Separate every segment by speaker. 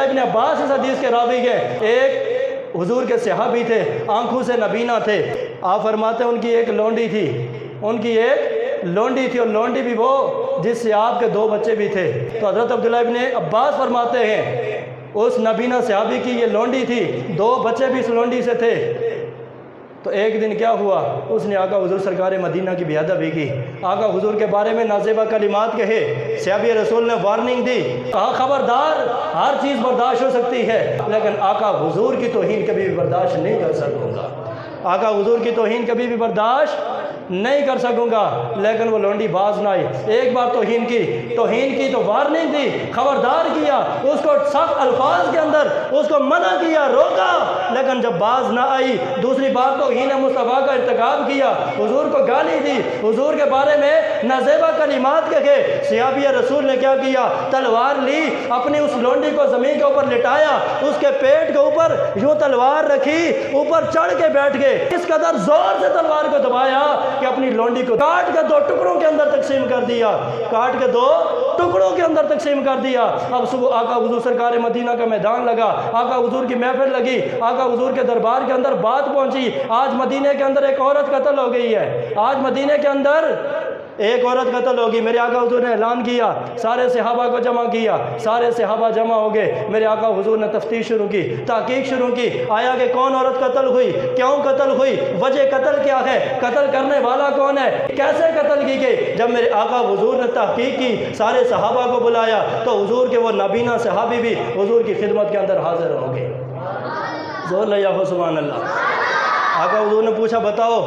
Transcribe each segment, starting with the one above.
Speaker 1: عبداللہ ابن عباس اس حدیث کے راوی ہیں، ایک حضور کے صحابی تھے، آنکھوں سے نبینا تھے، آپ فرماتے ہیں ان کی ایک لونڈی تھی، اور لونڈی بھی وہ جس سے آپ کے 2 بچے بھی تھے۔ تو حضرت عبداللہ ابن عباس فرماتے ہیں اس نبینا صحابی کی یہ لونڈی تھی، 2 بچے بھی اس لونڈی سے تھے۔ تو ایک دن کیا ہوا، اس نے آقا حضور سرکار مدینہ کی بے ادبی کی، آقا حضور کے بارے میں نازیبہ کلمات کہے، صحابی رسول نے وارننگ دی، کہا خبردار، ہر چیز برداشت ہو سکتی ہے لیکن آقا حضور کی توہین کبھی بھی برداشت نہیں کر سکوں گا، آقا حضور کی توہین کبھی بھی برداشت نہیں کر سکوں گا۔ لیکن وہ لونڈی باز نہ آئی، ایک بار توہین کی تو وارننگ دی، خبردار کیا، اس کو سخت الفاظ کے اندر اس کو منع کیا، روکا، لیکن جب باز نہ آئی دوسری بار توہین مصطفیٰ کا ارتکاب کیا، حضور کو گالی دی، حضور کے بارے میں نازیبہ کلمات کہے، صحابی رسول نے کیا کیا، تلوار لی، اپنی اس لونڈی کو زمین کے اوپر لٹایا، اس کے پیٹ کے اوپر یوں تلوار رکھی، اوپر چڑھ کے بیٹھ گئے، اس قدر زور سے تلوار کو دبایا کہ اپنی لونڈی کو کاٹ کے 2 ٹکڑوں کے اندر تقسیم کر دیا، اب صبح آقا حضور سرکار مدینہ کا میدان لگا، آقا حضور کی محفل لگی، آقا حضور کے دربار کے اندر بات پہنچی، آج مدینہ کے اندر ایک عورت قتل ہو گئی ہے، آج مدینہ کے اندر ایک عورت قتل ہوگی۔ میرے آقا حضور نے اعلان کیا، سارے صحابہ کو جمع کیا، سارے صحابہ جمع ہو گئے، میرے آقا حضور نے تفتیش شروع کی، تحقیق شروع کی، آیا کہ کون عورت قتل ہوئی، کیوں قتل ہوئی، وجہ قتل کیا ہے، قتل کرنے والا کون ہے، کیسے قتل کی گئی۔ جب میرے آقا حضور نے تحقیق کی، سارے صحابہ کو بلایا تو حضور کے وہ نابینا صحابی بھی حضور کی خدمت کے اندر حاضر ہو گئے۔ زور لیا ہو سبحان اللہ۔ آقا حضور نے پوچھا بتاؤ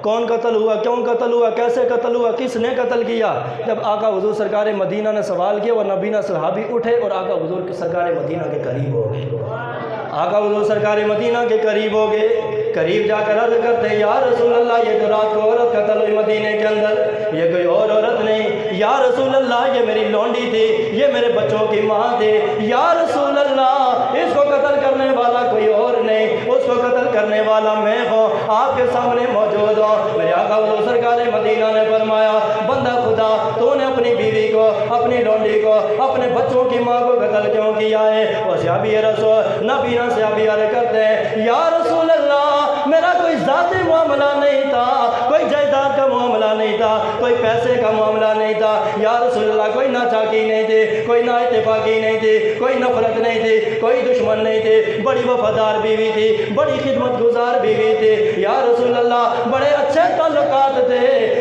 Speaker 1: کون قتل ہوا، کیوں قتل ہوا، کیسے قتل ہوا، کس نے قتل کیا۔ جب آقا حضور سرکار مدینہ نے سوال کیا، وہ نابینا صحابی اٹھے اور آقا حضور کے سرکار مدینہ کے قریب ہو گئے، آقا حضور سرکار مدینہ کے قریب ہو گئے، قریب جا کر عرض کرتے ہیں یا رسول اللہ یہ جو رات کو عورت قتل ہوئی مدینہ کے اندر یہ کوئی اور عورت نہیں، یا رسول اللہ یہ میری لونڈی تھی، یہ میرے بچوں کی ماں تھی، یا رسول اللہ اس کو قتل کرنے والا کوئی اور نہیں، اس کو قتل کرنے والا میں ہوں، آپ کے سامنے موجود ہوں۔ میرے آقا حضور سرکار مدینہ نے فرمایا بندہ خدا تو نے اپنی بیوی کو، اپنی لونڈی کو، اپنے بچوں کی ماں کو قتل کیوں کیا ہے۔ وہ صحابی رسول نبینا صحابی عرض کرتے ہیں یا رسول اللہ میرا کوئی ذاتی معاملہ نہیں تھا، کوئی جائیداد کا معاملہ نہیں تھا، کوئی پیسے کا معاملہ نہیں تھا، یا رسول اللہ کوئی ناچاکی نہیں تھی، کوئی نا اتفاقی نہیں تھی، کوئی نفرت نہیں تھی، کوئی دشمن نہیں تھی، بڑی وفادار بیوی تھی، بڑی خدمت گزار بیوی تھی، یا رسول اللہ بڑے اچھے تعلقات تھے،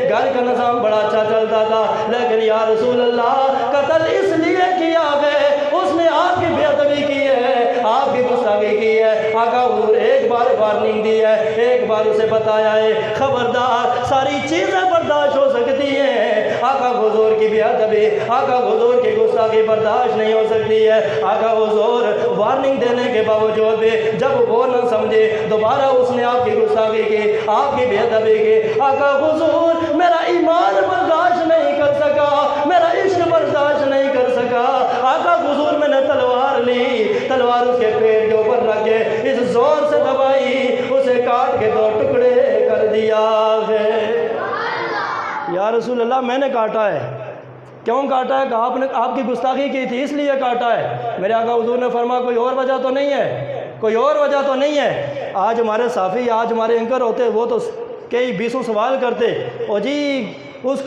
Speaker 1: گھر کا نظام بڑا اچھا چلتا تھا، لیکن یا رسول اللہ قتل اس لیے کیا ہے اس نے آپ کی بے ادبی کی ہے، آپ کی گستاخی کی ہے۔ آقا حضور ایک بار وارننگ دی ہے، ایک بار اسے بتایا ہے خبردار ساری چیزیں برداشت ہو سکتی ہیں، آقا حضور کی بے ادبی، آقا حضور کی گستاخی برداشت نہیں ہو سکتی ہے۔ آقا حضور وارننگ دینے کے باوجود بھی جب وہ نہ سمجھے دوبارہ اس نے آپ کی گستاخی کی، آپ کی بے ادبی کی، آقا حضور میرا ایمان برداشت نہیں کر سکا، میرا عشق برداشت نہیں کر سکا، آقا حضور میں نے تلوار لی، تلوار اس کے پیٹ کے اوپر رکھ کے اس زور سے دبائی، اسے کاٹ کے 2 ٹکڑے کر دیا ہے۔ یا رسول اللہ میں نے کاٹا ہے، کیوں کاٹا ہے، کہ آپ کی گستاخی کی تھی اس لیے کاٹا ہے۔ میرے آقا حضور نے فرمایا کوئی اور وجہ تو نہیں ہے، کوئی اور وجہ تو نہیں ہے۔ آج ہمارے صافی، آج ہمارے اینکر ہوتے وہ تو کئی 20 سوال کرتے، اور جی اس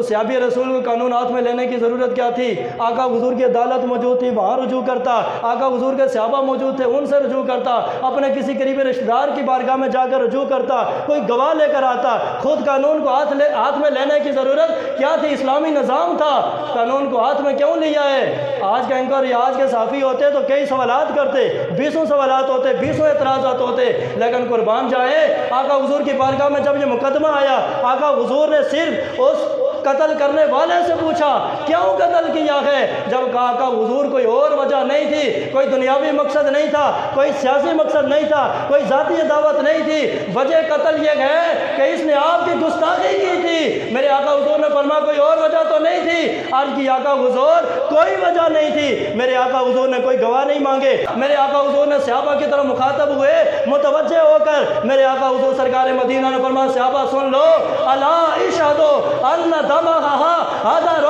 Speaker 1: صحابی رسول کو قانون ہاتھ میں لینے کی ضرورت کیا تھی، آقا حضور کی عدالت موجود تھی وہاں رجوع کرتا، آقا حضور کے صحابہ موجود تھے ان سے رجوع کرتا، اپنے کسی قریبی رشتہ دار کی بارگاہ میں جا کر رجوع کرتا، کوئی گواہ لے کر آتا، خود قانون کو ہاتھ میں لینے کی ضرورت کیا تھی، اسلامی نظام تھا، قانون کو ہاتھ میں کیوں لیا ہے۔ آج کا اینکر یا آج کے صحافی ہوتے تو کئی سوالات کرتے، 20 سوالات ہوتے، 20 اعتراضات ہوتے، لیکن قربان جائے آقا حضور کی بارگاہ میں جب یہ مقدمہ آیا، آقا حضور نے صرف اس قتل کرنے والے سے پوچھا کیوں قتل کیا ہے، جب کہا آقا حضور کوئی اور وجہ نہیں تھی، کوئی دنیاوی مقصد نہیں تھا، کوئی سیاسی مقصد نہیں تھا، کوئی ذاتی دعوت نہیں تھی، وجہ قتل یہ ہے کہ اس نے آپ کی گستاخی کی تھی۔ میرے آقا حضور نے فرمایا کوئی اور وجہ تو نہیں تھی، عرض کی آقا حضور کوئی وجہ نہیں تھی۔ میرے آقا حضور نے کوئی گواہ نہیں مانگے، میرے آقا حضور نے صحابہ کی طرف مخاطب ہوئے متوجہ ہو کر، میرے آقا حضور سرکار مدینہ نے فرمایا صحابہ سن لو، الا اشہدوا ان دمہا حضر،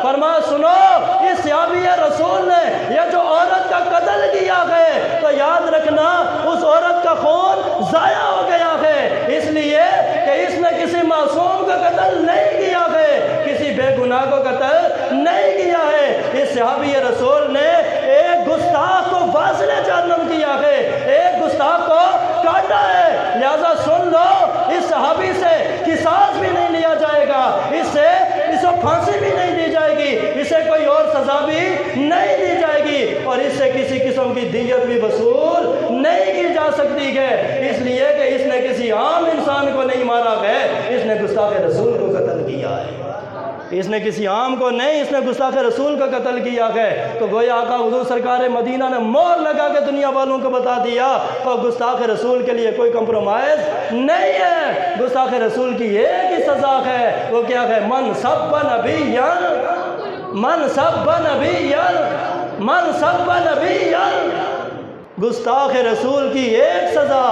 Speaker 1: فرمایا سنو اس صحابی رسول نے یہ جو عورت کا قتل نہیں دی جائے گی اور اس سے کسی قسم کی دیت بھی وصول نہیں کی جا سکتی ہے، اس لیے کہ اس نے کسی عام انسان کو نہیں مارا ہے، اس نے گستاخ رسول کو قتل کیا ہے، اس نے کسی عام کو نہیں، اس نے گستاخ رسول کا قتل کیا ہے۔ تو گویا آقا حضور سرکار مدینہ نے مور لگا کے دنیا والوں کو بتا دیا اور گستاخ رسول کے لیے کوئی کمپرومائز نہیں ہے، گستاخ رسول کی ایک ہی سزا ہے، وہ کیا ہے؟ من سب نبیًا، من سب نبیًا، من سب نبیًا، گستاخ رسول کی ایک سزا